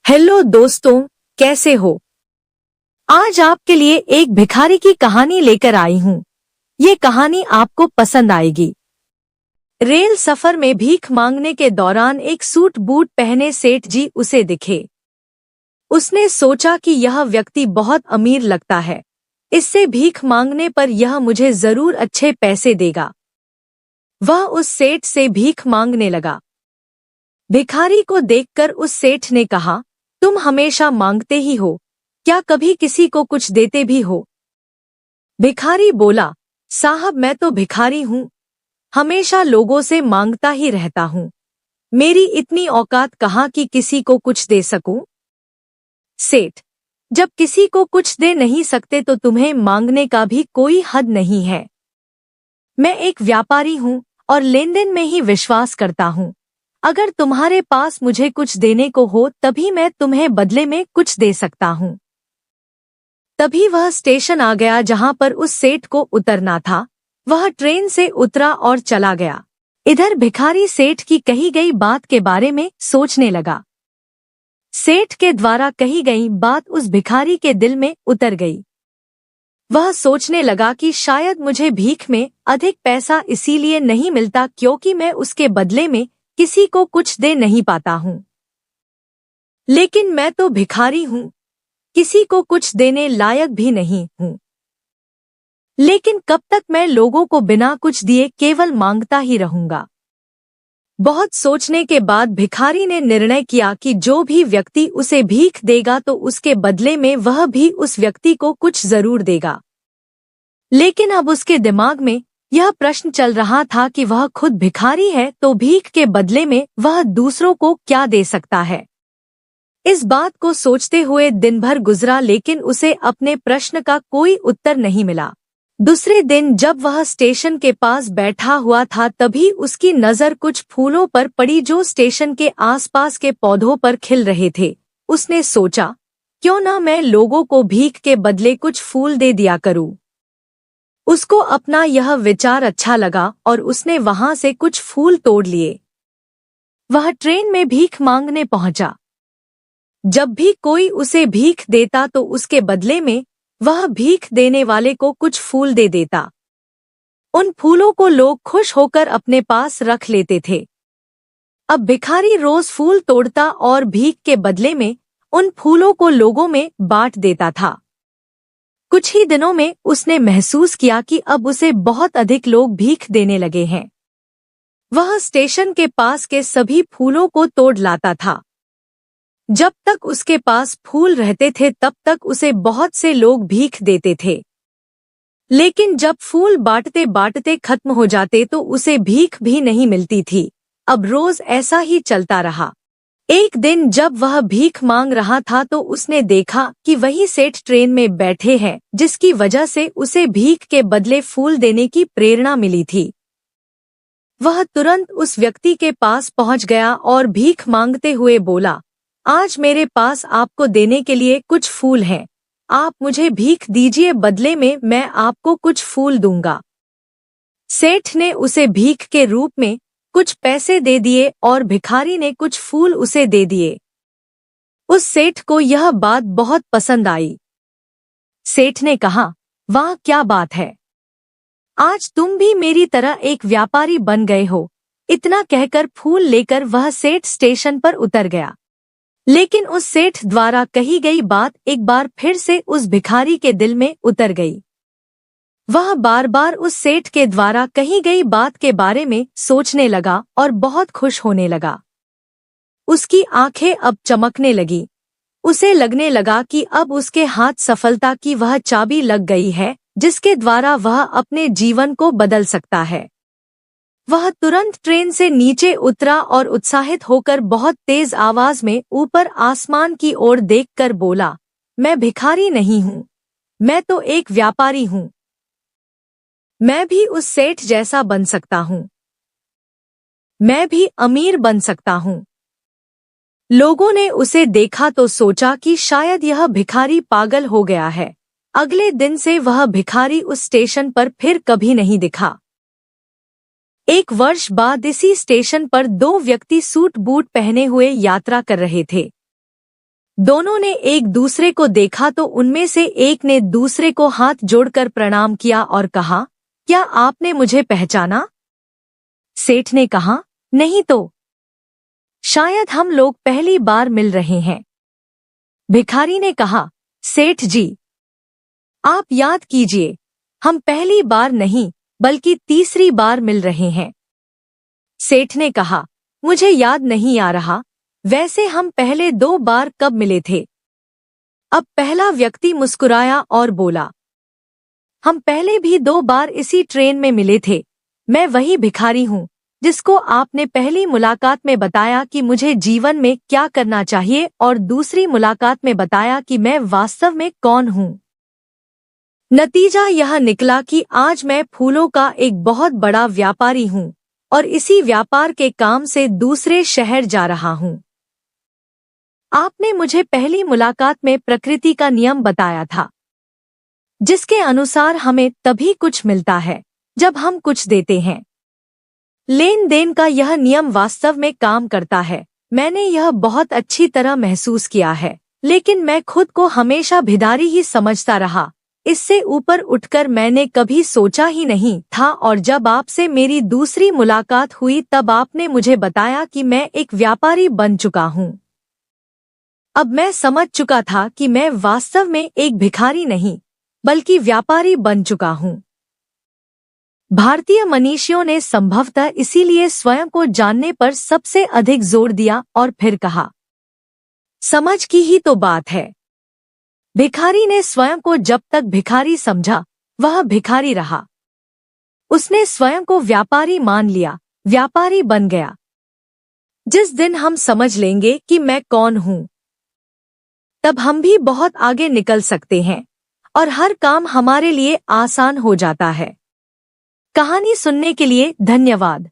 Hello दोस्तों, कैसे हो? आज आपके लिए एक भिखारी की कहानी लेकर आई हूँ। ये कहानी आपको पसंद आएगी। रेल सफर में भीख मांगने के दौरान एक सूट बूट पहने सेठ जी उसे दिखे। उसने सोचा कि यह व्यक्ति बहुत अमीर लगता है। इससे भीख मांगने पर यह मुझे जरूर अच्छे पैसे देगा। वह उस सेठ से भीख मांगने लगा। भिखारी को देखकर उस सेठ ने कहा, तुम हमेशा मांगते ही हो, क्या कभी किसी को कुछ देते भी हो? भिखारी बोला, साहब मैं तो भिखारी हूँ, हमेशा लोगों से मांगता ही रहता हूँ। मेरी इतनी औकात कहाँ कि किसी को कुछ दे सकूं? सेठ, जब किसी को कुछ दे नहीं सकते तो तुम्हें मांगने का भी कोई हद नहीं है। मैं एक व्यापारी हूँ और लेनदेन में ही विश्वास करता हूँ। अगर तुम्हारे पास मुझे कुछ देने को हो तभी मैं तुम्हें बदले में कुछ दे सकता हूँ। तभी वह स्टेशन आ गया जहाँ पर उस सेठ को उतरना था। वह ट्रेन से उतरा और चला गया। इधर भिखारी सेठ की कही गई बात के बारे में सोचने लगा। सेठ के द्वारा कही गई बात उस भिखारी के दिल में उतर गई। वह सोचने लगा कि शायद मुझे भीख में अधिक पैसा इसीलिए नहीं मिलता क्योंकि मैं उसके बदले में किसी को कुछ दे नहीं पाता हूँ। लेकिन मैं तो भिखारी हूँ, किसी को कुछ देने लायक भी नहीं हूँ। लेकिन कब तक मैं लोगों को बिना कुछ दिए केवल मांगता ही रहूंगा? बहुत सोचने के बाद भिखारी ने निर्णय किया कि जो भी व्यक्ति उसे भीख देगा तो उसके बदले में वह भी उस व्यक्ति को कुछ जरूर देगा। लेकिन अब उसके दिमाग में यह प्रश्न चल रहा था कि वह खुद भिखारी है तो भीख के बदले में वह दूसरों को क्या दे सकता है। इस बात को सोचते हुए दिन भर गुजरा लेकिन उसे अपने प्रश्न का कोई उत्तर नहीं मिला। दूसरे दिन जब वह स्टेशन के पास बैठा हुआ था तभी उसकी नजर कुछ फूलों पर पड़ी जो स्टेशन के आसपास के पौधों पर खिल रहे थे। उसने सोचा, क्यों ना मैं लोगों को भीख के बदले कुछ फूल दे दिया करूं। उसको अपना यह विचार अच्छा लगा और उसने वहां से कुछ फूल तोड़ लिए। वह ट्रेन में भीख मांगने पहुंचा। जब भी कोई उसे भीख देता तो उसके बदले में वह भीख देने वाले को कुछ फूल दे देता। उन फूलों को लोग खुश होकर अपने पास रख लेते थे। अब भिखारी रोज फूल तोड़ता और भीख के बदले में उन फूलों को लोगों में बांट देता था। कुछ ही दिनों में उसने महसूस किया कि अब उसे बहुत अधिक लोग भीख देने लगे हैं। वह स्टेशन के पास के सभी फूलों को तोड़ लाता था। जब तक उसके पास फूल रहते थे तब तक उसे बहुत से लोग भीख देते थे। लेकिन जब फूल बांटते बांटते खत्म हो जाते तो उसे भीख भी नहीं मिलती थी। अब रोज ऐसा ही चलता रहा। एक दिन जब वह भीख मांग रहा था तो उसने देखा कि वही सेठ ट्रेन में बैठे हैं जिसकी वजह से उसे भीख के बदले फूल देने की प्रेरणा मिली थी। वह तुरंत उस व्यक्ति के पास पहुंच गया और भीख मांगते हुए बोला, आज मेरे पास आपको देने के लिए कुछ फूल हैं। आप मुझे भीख दीजिए, बदले में मैं आपको कुछ फूल दूंगा। सेठ ने उसे भीख के रूप में कुछ पैसे दे दिए और भिखारी ने कुछ फूल उसे दे दिए। उस सेठ को यह बात बहुत पसंद आई। सेठ ने कहा, वाह क्या बात है, आज तुम भी मेरी तरह एक व्यापारी बन गए हो। इतना कहकर फूल लेकर वह सेठ स्टेशन पर उतर गया। लेकिन उस सेठ द्वारा कही गई बात एक बार फिर से उस भिखारी के दिल में उतर गई। वह बार बार उस सेठ के द्वारा कही गई बात के बारे में सोचने लगा और बहुत खुश होने लगा। उसकी आंखें अब चमकने लगी। उसे लगने लगा कि अब उसके हाथ सफलता की वह चाबी लग गई है जिसके द्वारा वह अपने जीवन को बदल सकता है। वह तुरंत ट्रेन से नीचे उतरा और उत्साहित होकर बहुत तेज आवाज में ऊपर आसमान की ओर देखकर बोला, मैं भिखारी नहीं हूँ, मैं तो एक व्यापारी हूँ। मैं भी उस सेठ जैसा बन सकता हूँ। मैं भी अमीर बन सकता हूँ। लोगों ने उसे देखा तो सोचा कि शायद यह भिखारी पागल हो गया है। अगले दिन से वह भिखारी उस स्टेशन पर फिर कभी नहीं दिखा। एक वर्ष बाद इसी स्टेशन पर दो व्यक्ति सूट बूट पहने हुए यात्रा कर रहे थे। दोनों ने एक दूसरे को देखा तो उनमें से एक ने दूसरे को हाथ जोड़कर प्रणाम किया और कहा, क्या आपने मुझे पहचाना? सेठ ने कहा, नहीं तो। शायद हम लोग पहली बार मिल रहे हैं। भिखारी ने कहा, सेठ जी, आप याद कीजिए, हम पहली बार नहीं बल्कि तीसरी बार मिल रहे हैं। सेठ ने कहा, मुझे याद नहीं आ रहा, वैसे हम पहले 2 बार कब मिले थे? अब पहला व्यक्ति मुस्कुराया और बोला, हम पहले भी 2 बार इसी ट्रेन में मिले थे। मैं वही भिखारी हूँ जिसको आपने पहली मुलाकात में बताया कि मुझे जीवन में क्या करना चाहिए और दूसरी मुलाकात में बताया कि मैं वास्तव में कौन हूँ। नतीजा यह निकला कि आज मैं फूलों का एक बहुत बड़ा व्यापारी हूँ और इसी व्यापार के काम से दूसरे शहर जा रहा हूँ। आपने मुझे पहली मुलाकात में प्रकृति का नियम बताया था, जिसके अनुसार हमें तभी कुछ मिलता है जब हम कुछ देते हैं। लेन देन का यह नियम वास्तव में काम करता है। मैंने यह बहुत अच्छी तरह महसूस किया है, लेकिन मैं खुद को हमेशा भिखारी ही समझता रहा। इससे ऊपर उठकर मैंने कभी सोचा ही नहीं था और जब आपसे मेरी दूसरी मुलाकात हुई तब आपने मुझे बताया कि मैं एक व्यापारी बन चुका हूँ। अब मैं समझ चुका था कि मैं वास्तव में एक भिखारी नहीं बल्कि व्यापारी बन चुका हूँ। भारतीय मनीषियों ने संभवतः इसीलिए स्वयं को जानने पर सबसे अधिक जोर दिया और फिर कहा, समझ की ही तो बात है। भिखारी ने स्वयं को जब तक भिखारी समझा वह भिखारी रहा। उसने स्वयं को व्यापारी मान लिया, व्यापारी बन गया। जिस दिन हम समझ लेंगे कि मैं कौन हूँ, तब हम भी बहुत आगे निकल सकते हैं और हर काम हमारे लिए आसान हो जाता है। कहानी सुनने के लिए धन्यवाद।